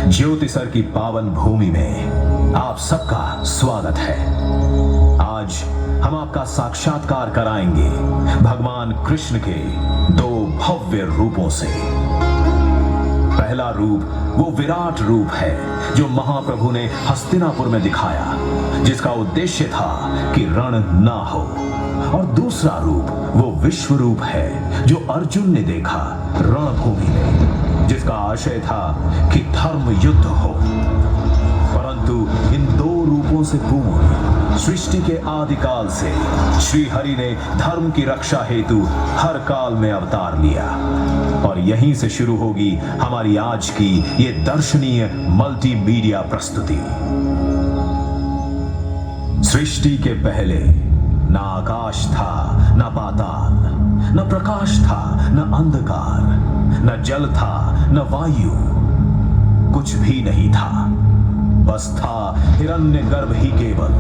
ज्योतिसर की पावन भूमि में आप सबका स्वागत है। आज हम आपका साक्षात्कार कराएंगे भगवान कृष्ण के दो भव्य रूपों से। पहला रूप वो विराट रूप है जो महाप्रभु ने हस्तिनापुर में दिखाया, जिसका उद्देश्य था कि रण ना हो। और दूसरा रूप वो विश्व रूप है जो अर्जुन ने देखा रणभूमि में, जिसका आशय था कि धर्म युद्ध हो। परंतु इन दो रूपों से पूर्व सृष्टि के आदिकाल से श्री हरि ने धर्म की रक्षा हेतु हर काल में अवतार लिया। और यहीं से शुरू होगी हमारी आज की ये दर्शनीय मल्टीमीडिया प्रस्तुति। सृष्टि के पहले ना आकाश था, ना पाताल, न प्रकाश था, न अंधकार, न जल था, न वायु, कुछ भी नहीं था। बस था हिरण्यगर्भ ही केवल,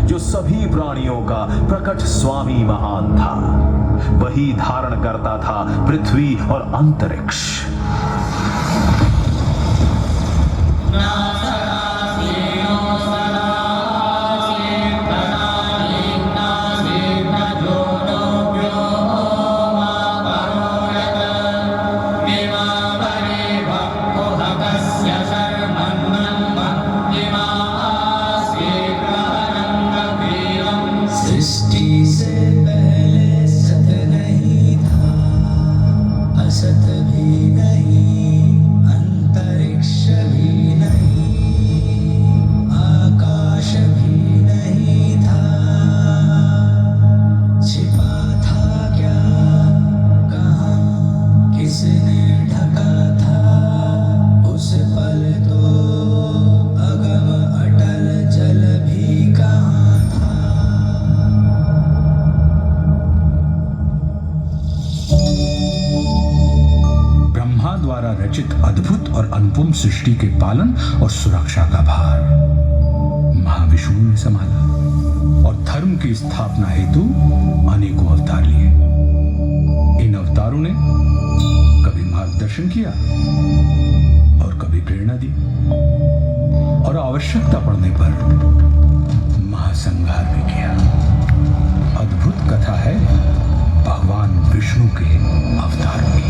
जो सभी प्राणियों का प्रकट स्वामी महान था। वही धारण करता था पृथ्वी और अंतरिक्ष। रचित अद्भुत और अनुपम सृष्टि के पालन और सुरक्षा का भार महाविष्णु ने संभाला और धर्म की स्थापना हेतु अनेकों अवतार लिए। इन अवतारों ने कभी मार्गदर्शन किया और कभी प्रेरणा दी, और आवश्यकता पड़ने पर महासंहार भी किया। अद्भुत कथा है भगवान विष्णु के अवतारों की।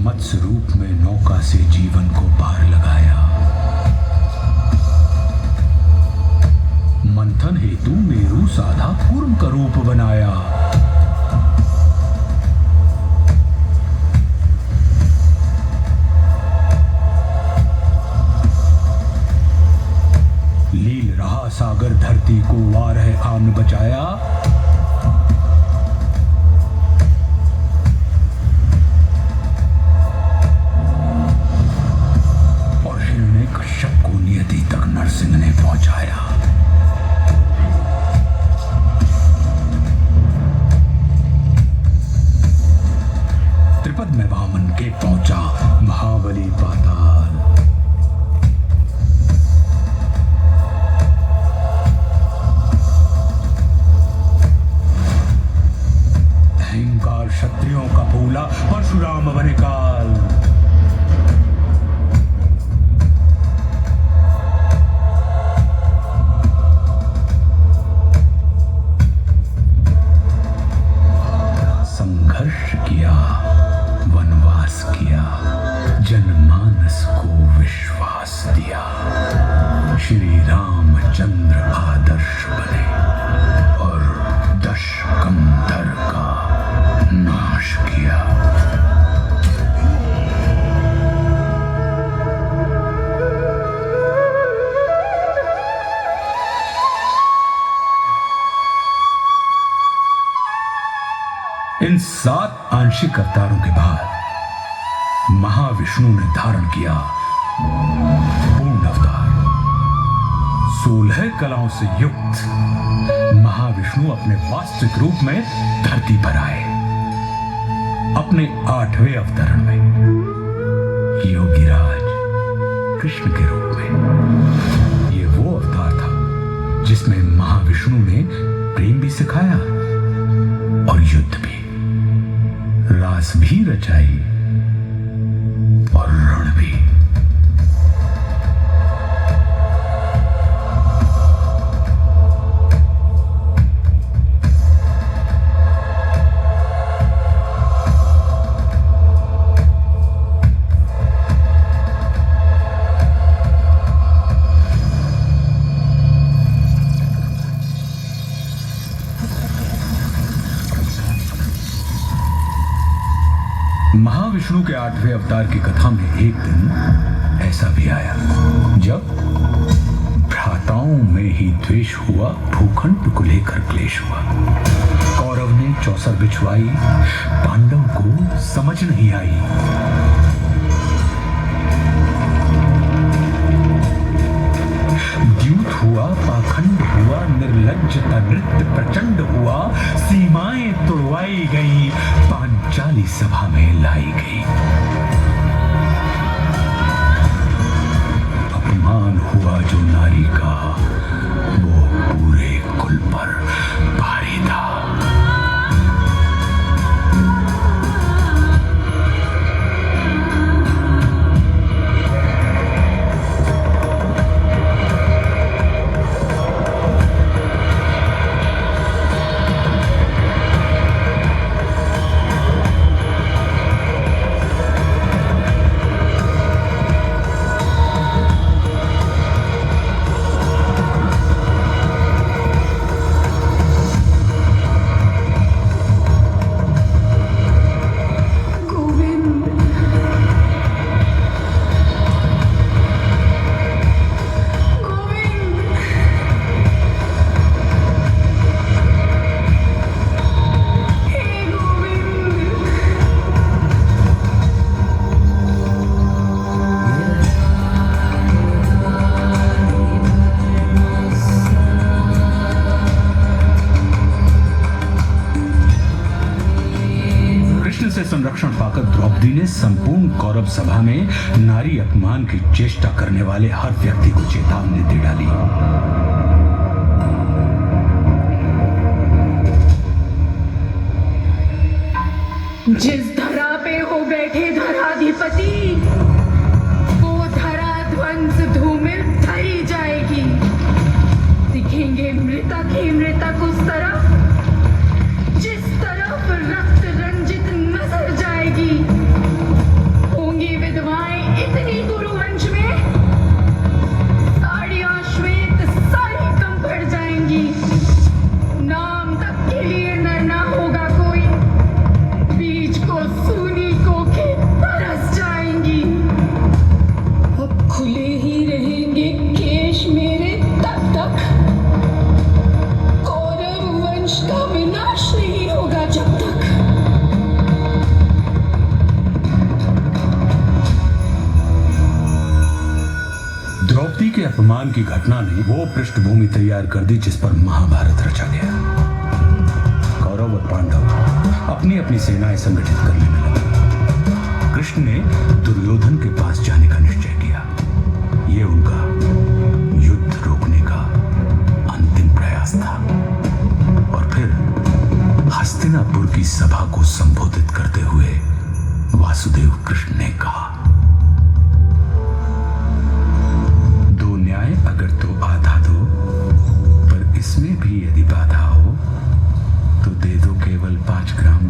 मत्स्य रूप में नौका से जीवन को पार लगाया, मंथन हेतु मेरु साधा कूर्म का रूप बनाया। लील रहा सागर धरती को वार है आन बचाया। नरसिंह ने पहुंचाया। त्रिपद में वामन के पहुंचा महाबली पाताल। अहंकार क्षत्रियों का भूला परशुराम बने काल। वनवास किया, जनमानस को विश्वास दिया। श्री रामचंद्र आदर्श बने और दशकंधर का नाश किया। इन 7 आंशिक अवतारों के बाद महाविष्णु ने धारण किया पूर्ण अवतार। 16 कलाओं से युक्त महाविष्णु अपने वास्तविक रूप में धरती पर आए। अपने 8वें अवतरण में योगीराज कृष्ण के रूप में। ये वो अवतार था जिसमें महाविष्णु ने प्रेम भी सिखाया और युद्ध भी, रास भी रचाई और रण भी। महाविष्णु के 8वें अवतार की कथा में एक दिन ऐसा भी आया जब भ्राताओं में ही द्वेष हुआ, भूखंड को लेकर क्लेश हुआ। कौरव ने चौसर बिछवाई, पांडव को समझ नहीं आई। द्यूत हुआ, पाखंड हुआ, निर्लज्जता नृत्य प्रचंड हुआ, सीमाएं तोड़वाई गई, पांचाली सभा में लाई गई। अपमान हुआ जो नारी का, वो पूरे कुल पर भारी था। संरक्षण पाकर द्रौपदी ने संपूर्ण कौरव सभा में नारी अपमान की चेष्टा करने वाले हर व्यक्ति को चेतावनी दे डाली। जिस धरा पे हो बैठे धराधिपति, वो धरा ध्वंस धूमिल धरी जाएगी। दिखेंगे मृतक ही मृतक उस तरफ जिस तरफ रक्त रंजित नजर जाएगी। होंगी विधवाएं इतनी गुरुवंश में, साड़ियां श्वेत सारी कम पड़ जाएंगी। नाम तक के लिए नर ना होगा कोई, बीज को सूनी को के तरस जाएंगी। अब खुले ही रहेंगे केश मेरे तब तक, कौरव वंश का विनाश नहीं होगा जब तक। द्रौपदी के अपमान की घटना ने वो पृष्ठभूमि तैयार कर दी जिस पर महाभारत रचा गया। कौरव और पांडव अपनी अपनी सेनाएं संगठित करने में लगे। कृष्ण ने दुर्योधन के पास जाने का निश्चय किया। ये उनका युद्ध रोकने का अंतिम प्रयास था। और फिर हस्तिनापुर की सभा को संबोधित करते हुए वासुदेव कृष्ण ने कहा, दो न्याय अगर तो आधा दो, पर इसमें भी यदि बाधा हो तो दे दो केवल 5 ग्राम।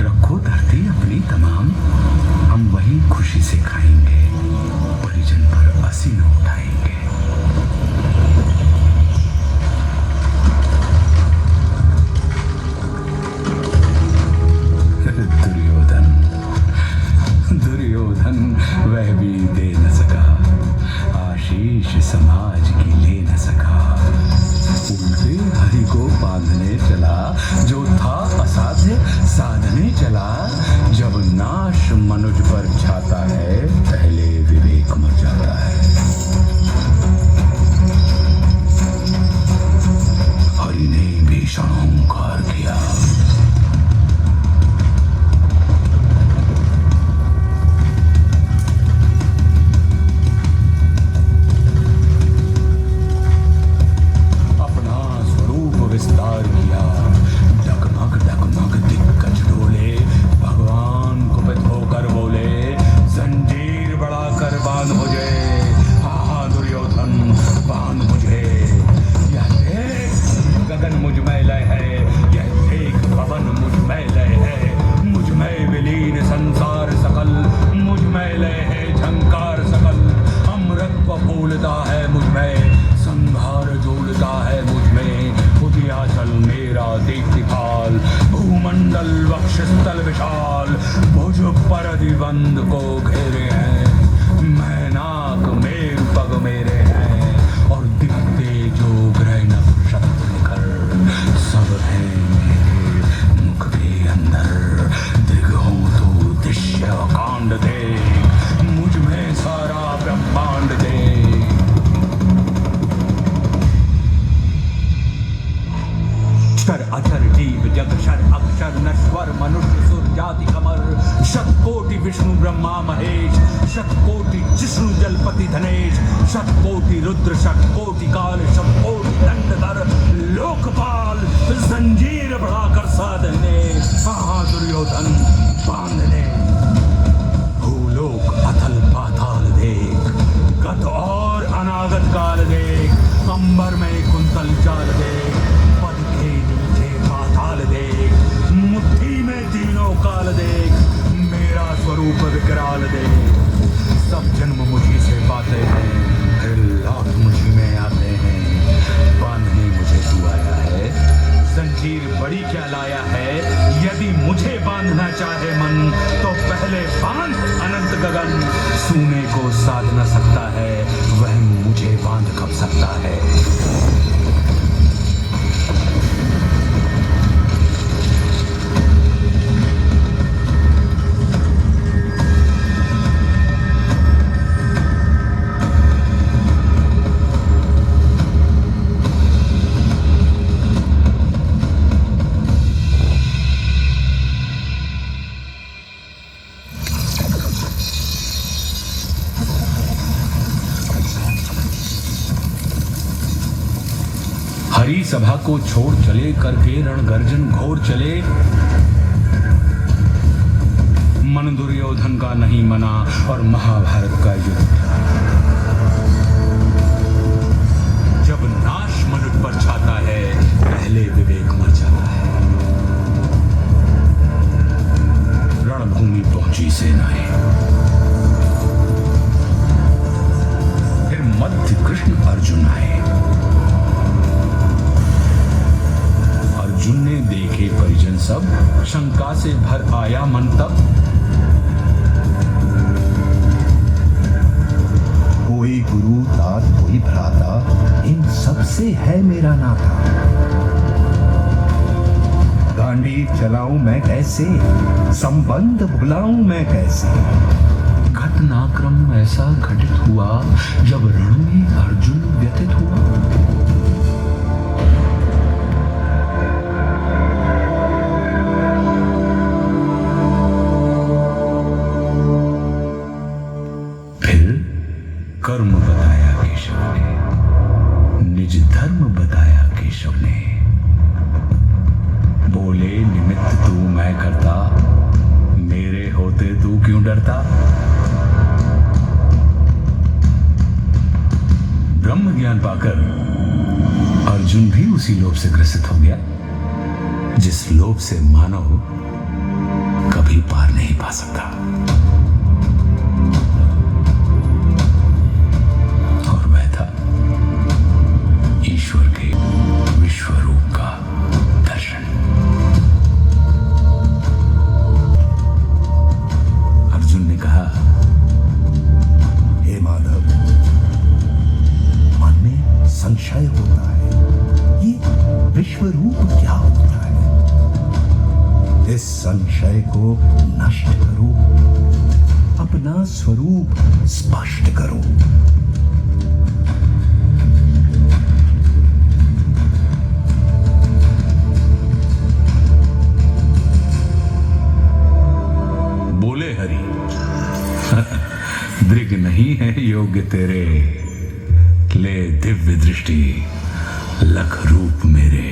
रखो धरती अपनी तमाम, हम वही खुशी से खाएंगे, परिजन पर असी न उठाएंगे। दुर्योधन वह भी दे न सका, आशीष समाज की ले न सका। उल्टे हरि को बांधने चला, जो था असाध्य साधने चला। जब नाश मनुज पर छाता है, पहले विवेक मर जाता है। हरि ने भीषण ओंकार किया। क्षर अचर जीव जग क्षर अक्षर नश्वर मनुष्य सुर जाति कमर शतकोटि विष्णु ब्रह्मा महेश शतकोटि जिष्णु जलपति धनेश शतकोटि रुद्र शतकोटि काल शतकोटि दंडधर लोकपाल जंजीर बढ़ाकर साधने कहा दुर्योधन बांधने भूलोक अथल पाताल देख गत और अनागत काल देख अंबर में कुंतल जाल देख पद के नीचे पाताल देख मुट्ठी में तीनों काल देख मेरा स्वरूप विकराल देख सब जन्म मुझी से पाते हैं फिर लौट मुझी में आते हैं बांधने मुझे तू आया है जंजीर बड़ी क्या लाया है यदि मुझे बांधना चाहे मन तो पहले बांध अनंत गगन सूने को साध न सकता है वह मुझे बांध कब सकता है। हरी सभा को छोड़ चले करके रणगर्जन घोर चले मन दुर्योधन का नहीं मना और महाभारत का युद्ध जब नाश मनुष्य पर छाता है पहले विवेक मर जाता है। रणभूमि पहुंची सेनाएं फिर मध्य कृष्ण अर्जुन आए अर्जुन ने देखे परिजन सब शंका से भर आया मन तब कोई गुरु तात कोई भ्राता इन सब से है मेरा नाता गांडी चलाऊं मैं कैसे संबंध भुलाऊं मैं कैसे घटनाक्रम ऐसा घटित हुआ जब रण में अर्जुन व्यथित हुआ कर्म बताया केशव ने निज धर्म बताया केशव ने बोले निमित्त तू मैं करता मेरे होते तू क्यों डरता। ब्रह्म ज्ञान पाकर अर्जुन भी उसी लोभ से ग्रसित हो गया जिस लोभ से मानव कभी पार नहीं पा सकता। ईश्वर के विश्व रूप का दर्शन। अर्जुन ने कहा हे माधव मन में संशय होता है ये विश्व रूप क्या होता है इस संशय को नष्ट करो अपना स्वरूप स्पष्ट करो। दृग नहीं है योग्य तेरे ले दिव्य दृष्टि लख रूप मेरे।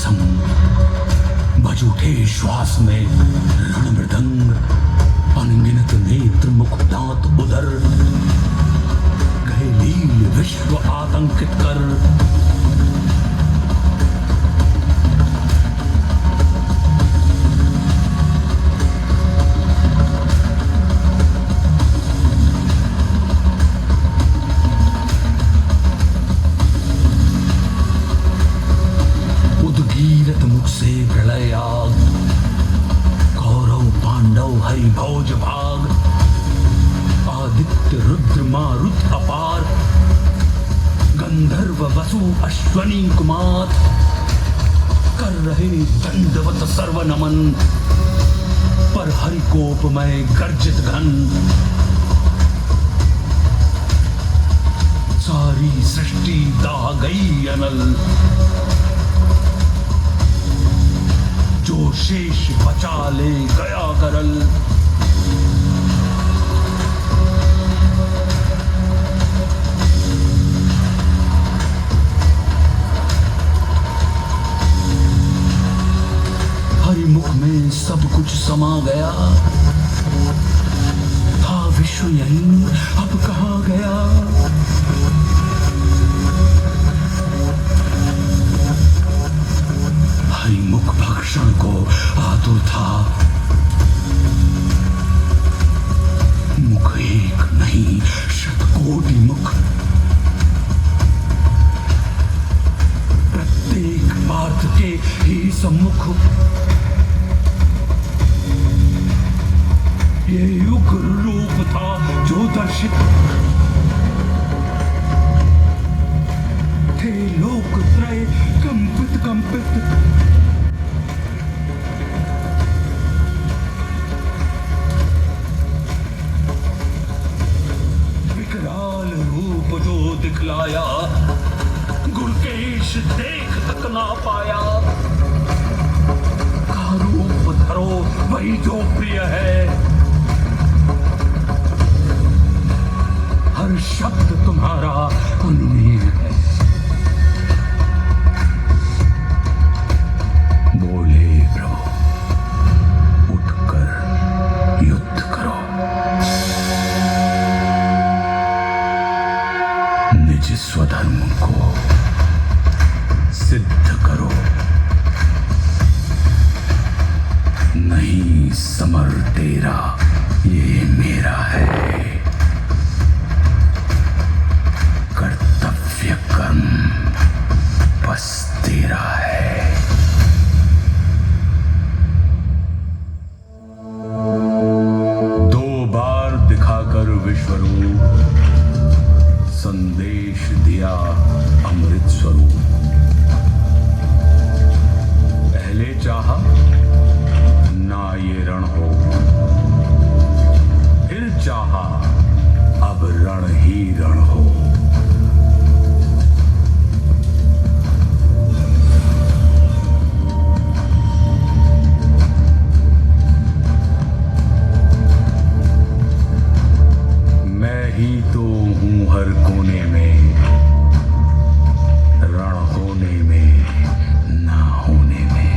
संग बज उठे श्वास में रण मृदंग, अनगिनत नेत्र मुख दांत उदर, गए लील विश्व आतंकित कर। उद्गीरत मुख से प्रलय आग, कौरव पांडव हरि भोज भाग, आदित्य रुद्र मारुत अपार, गंधर्व वसु अश्वनी कुमार, कर रहे दंडवत सर्व नमन, पर हरि कोपमय गर्जित घन। सारी सृष्टि दाह गई अनल, जो शेष बचा ले गया करल। हरिमुख में सब कुछ समा गया, था विश्व यहीं अब कहाँ गया। हरिमुख भक्षण को आतुर था, मुख एक नहीं शतकोटि मुख, प्रत्येक पार्थ के ही सम्मुख। ये युग रूप था जो दर्शित थे, लोक त्रय कंपित कंपित। विकराल रूप जो दिखलाया, गुणकेश देख तक ना पाया। का रूप धरो वही जो प्रिय है, हर शब्द तुम्हारा अनुमेय है। बोले प्रभु उठकर युद्ध करो, निज स्वधर्म को सिद्ध करो, नहीं समर तेरा ये मेरा है। कर्तव्य कर्म बस तेरा है। दो बार दिखाकर विश्वरूप, संदेश दिया अमृत स्वरूप। पहले चाहा ना ये रण हो, फिर चाहा अब रण ही रण हो। मैं ही तो हूं हर कोने में, रण होने में ना होने में।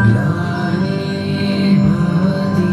ग्लानि भवति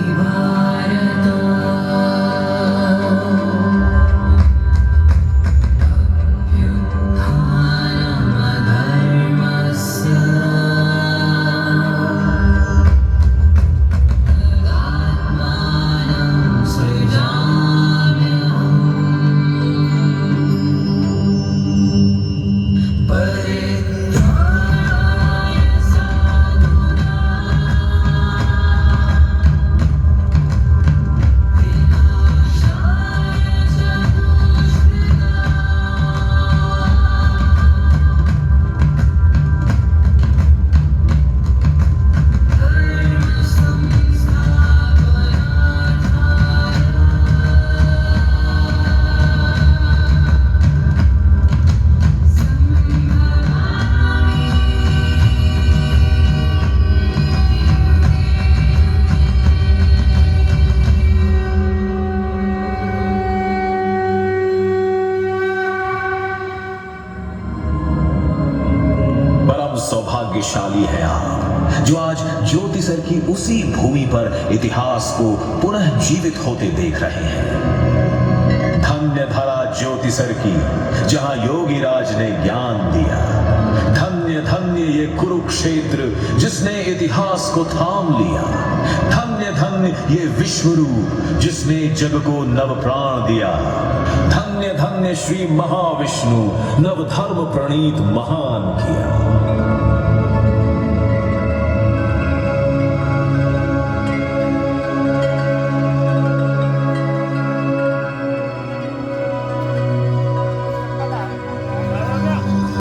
भाग्यशाली हैं आप जो आज ज्योतिसर की उसी भूमि पर इतिहास को पुनः जीवित होते देख रहे हैं। धन्य धरा ज्योतिसर की जहां योगी राज ने ज्ञान दिया। धन्य धन्य ये कुरुक्षेत्र जिसने इतिहास को थाम लिया। धन्य धन्य ये विश्वरूप जिसने जग को नव प्राण दिया। धन्य धन्य श्री महाविष्णु नव धर्म प्रणीत महान किया।